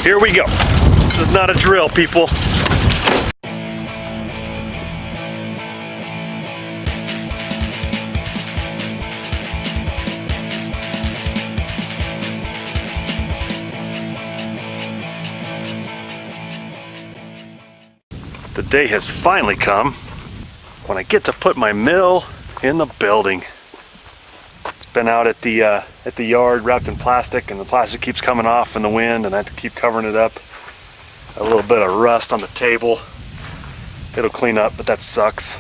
Here we go. This is not a drill, people. The day has finally come when I get to put my mill in the building. It's been out at the yard wrapped in plastic, and the plastic keeps coming off in the wind, and I have to keep covering it up. A little bit of rust on the table. It'll clean up, but that sucks.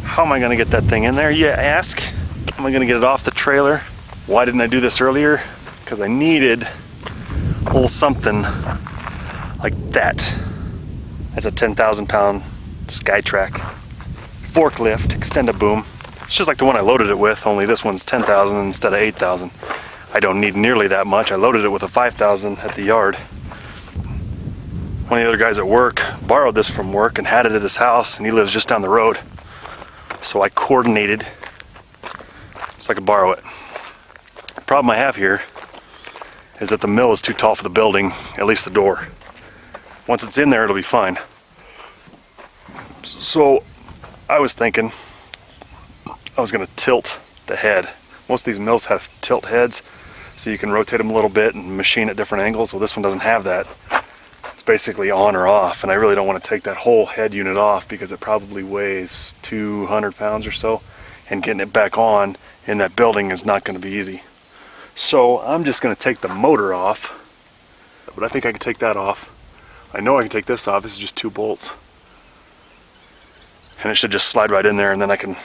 How am I gonna get that thing in there, you ask? How am I gonna get it off the trailer? Why didn't I do this earlier? Because I needed a little something like that. That's a 10,000 pound SkyTrak forklift Extend-A-Boom. It's just like the one I loaded it with, only this one's 10,000 instead of 8,000. I don't need nearly that much. I loaded it with a 5,000 at the yard. One of the other guys at work borrowed this from work and had it at his house, and he lives just down the road. So I coordinated so I could borrow it. The problem I have here is that the mill is too tall for the building, at least the door. Once it's in there, it'll be fine. So I was thinking I was gonna tilt the head. Most of these mills have tilt heads, so you can rotate them a little bit and machine at different angles. Well, this one doesn't have that. It's basically on or off, and I really don't want to take that whole head unit off because it probably weighs 200 pounds or so, and getting it back on in that building is not gonna be easy. So I'm just gonna take the motor off, but I think I can take that off. I know I can take this off. This is just 2 bolts. And it should just slide right in there, and then I can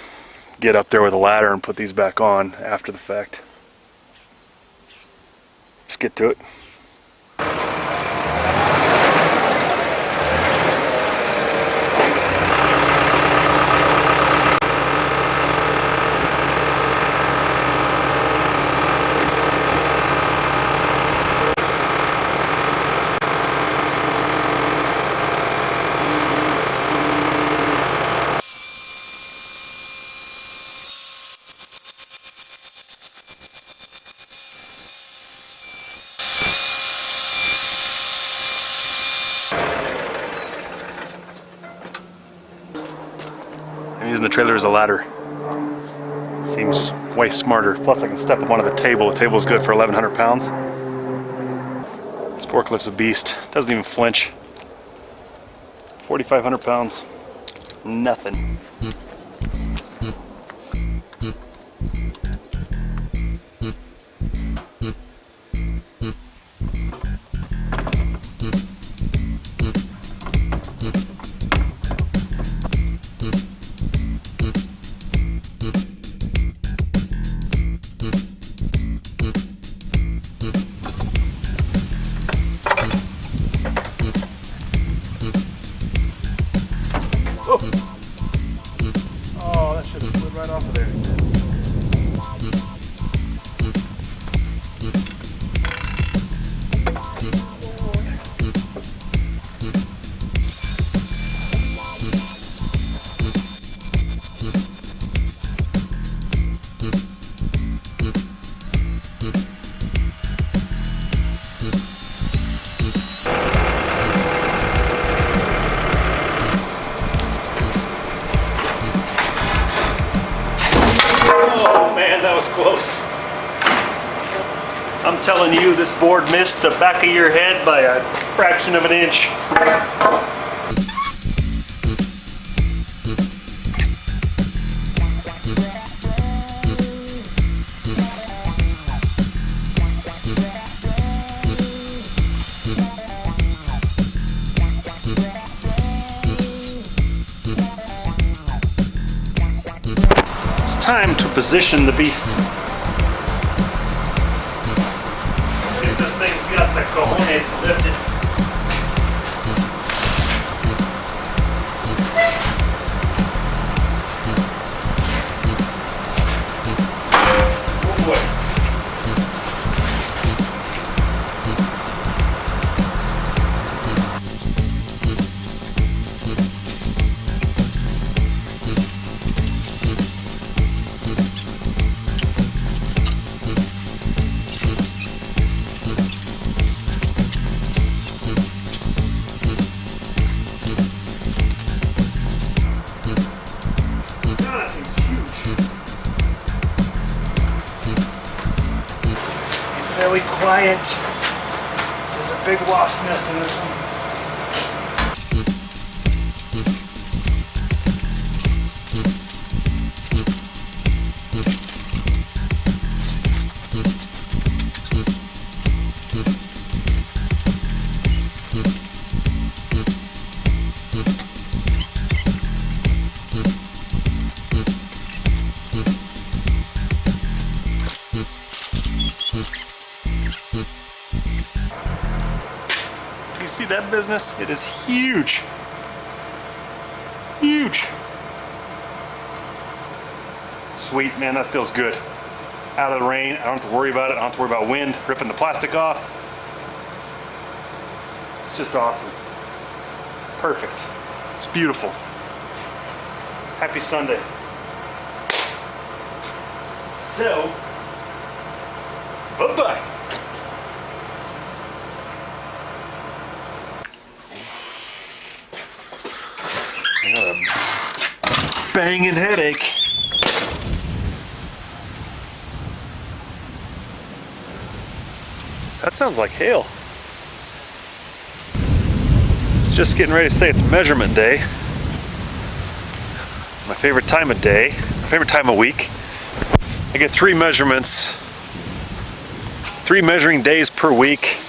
get up there with a ladder and put these back on after the fact. Let's get to it. I'm using the trailer as a ladder. Seems way smarter. Plus I can step up onto the table. The table's good for 1,100 pounds. This forklift's a beast. Doesn't even flinch. 4,500 pounds. Nothing. Oh, that should have slid right off of there. That was close. I'm telling you, this board missed the back of your head by a fraction of an inch. Time to position the beast. See if this thing's got the cojones to lift it. Oh boy. client. There's a big wasp nest in this one. You see that business? It is huge. Huge. Sweet, man, that feels good. Out of the rain, I don't have to worry about it. I don't have to worry about wind, ripping the plastic off. It's just awesome. It's perfect. It's beautiful. Happy Sunday. So, bye-bye. I got a banging headache. That sounds like hail. It's just getting ready to say it's measurement day. My favorite time of day, my favorite time of week. I get 3 measurements, 3 measuring days per week.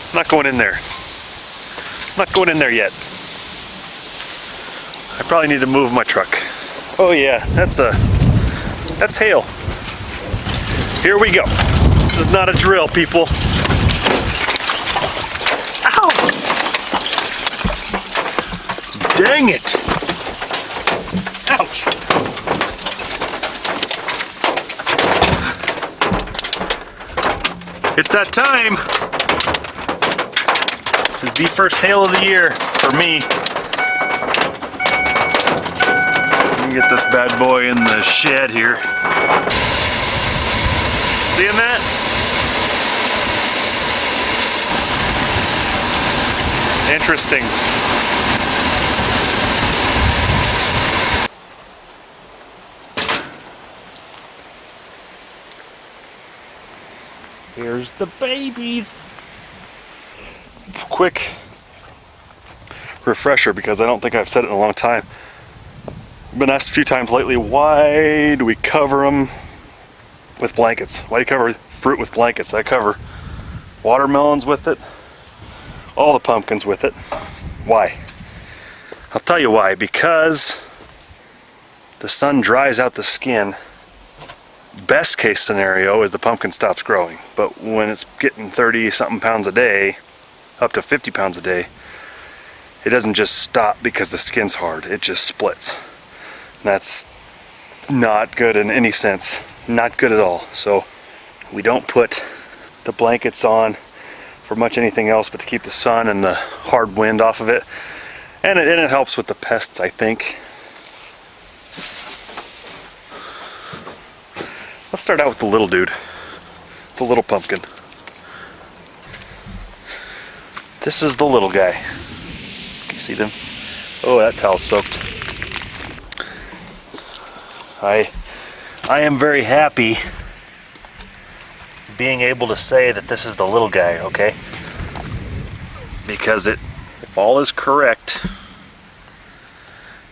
I'm not going in there. I'm not going in there yet. I probably need to move my truck. Oh yeah, that's hail. Here we go. This is not a drill, people. Ow! Dang it! Ouch! It's that time. This is the first hail of the year for me. Let me get this bad boy in the shed here. Seeing that? Interesting. Here's the babies. Quick refresher, because I don't think I've said it in a long time. I've been asked a few times lately, why do we cover them with blankets? Why do you cover fruit with blankets? I cover watermelons with it, all the pumpkins with it. Why? I'll tell you why. Because the sun dries out the skin. Best case scenario is the pumpkin stops growing, but when it's getting 30 something pounds a day, up to 50 pounds a day, it doesn't just stop because the skin's hard, it just splits. And that's not good in any sense, not good at all. So we don't put the blankets on for much anything else but to keep the sun and the hard wind off of it. And it helps with the pests, I think. Let's start out with the little dude, the little pumpkin. This is the little guy. Can you see them? Oh, that towel's soaked. I am very happy being able to say that this is the little guy, okay? Because if all is correct,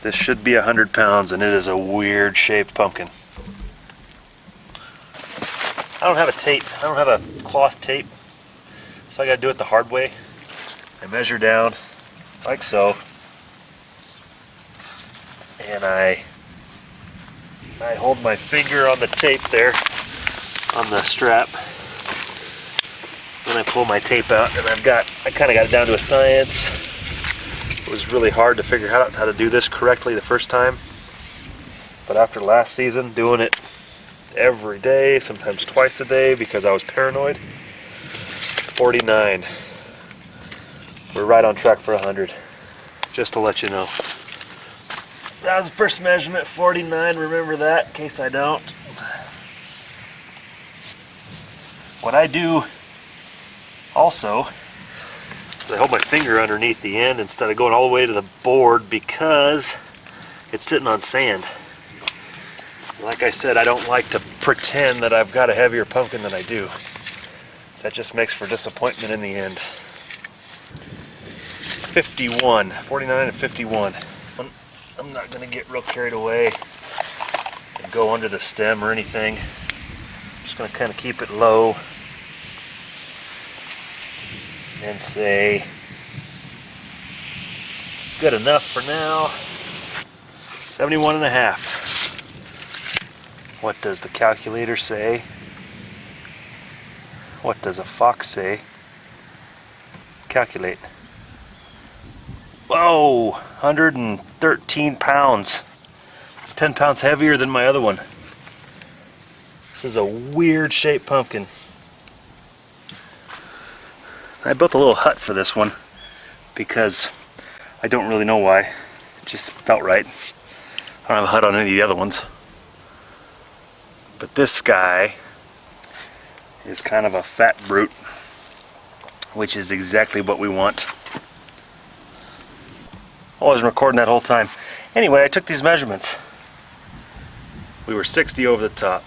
this should be 100 pounds, and it is a weird shaped pumpkin. I don't have a tape. I don't have a cloth tape, so I gotta do it the hard way. I measure down like so, and I hold my finger on the tape there, on the strap. Then I pull my tape out, and I kind of got it down to a science. It was really hard to figure out how to do this correctly the first time, but after last season, doing it every day, sometimes twice a day, because I was paranoid. 49. We're right on track for 100, just to let you know. So that was the first measurement, 49. Remember that, in case I don't. What I do also is I hold my finger underneath the end instead of going all the way to the board, because it's sitting on sand. Like I said, I don't like to pretend that I've got a heavier pumpkin than I do. That just makes for disappointment in the end. 51, 49 and 51. I'm not gonna get real carried away and go under the stem or anything. I'm just gonna kind of keep it low and say good enough for now. 71 and a half. What does the calculator say? What does a fox say? Calculate. Whoa, 113 pounds. It's 10 pounds heavier than my other one. This is a weird shaped pumpkin. I built a little hut for this one because I don't really know why. It just felt right. I don't have a hut on any of the other ones. But this guy is kind of a fat brute, which is exactly what we want. I wasn't recording that whole time. Anyway, I took these measurements. We were 60 over the top.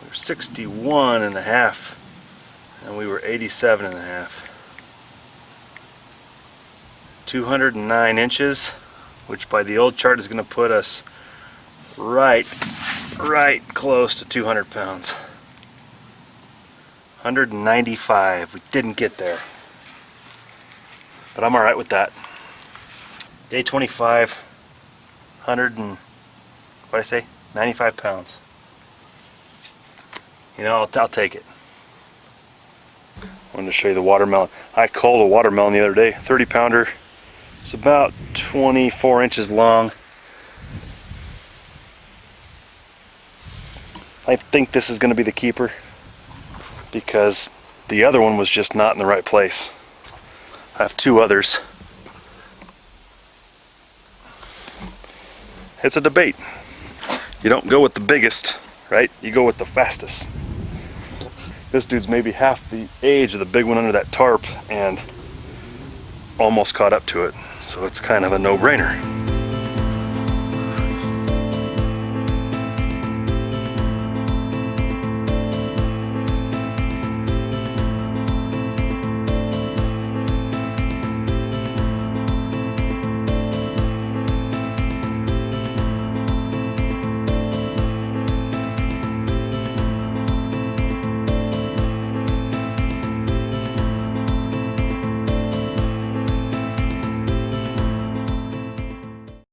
We were 61 and a half, and we were 87 and a half. 209 inches, which by the old chart is going to put us right close to 200 pounds. 195. We didn't get there, but I'm all right with that. Day 25, 100 and, what did I say? 95 pounds. You know, I'll take it. I wanted to show you the watermelon. I culled a watermelon the other day, 30 pounder. It's about 24 inches long. I think this is going to be the keeper because the other one was just not in the right place. I have two others. It's a debate. You don't go with the biggest, right? You go with the fastest. This dude's maybe half the age of the big one under that tarp and almost caught up to it. So it's kind of a no-brainer.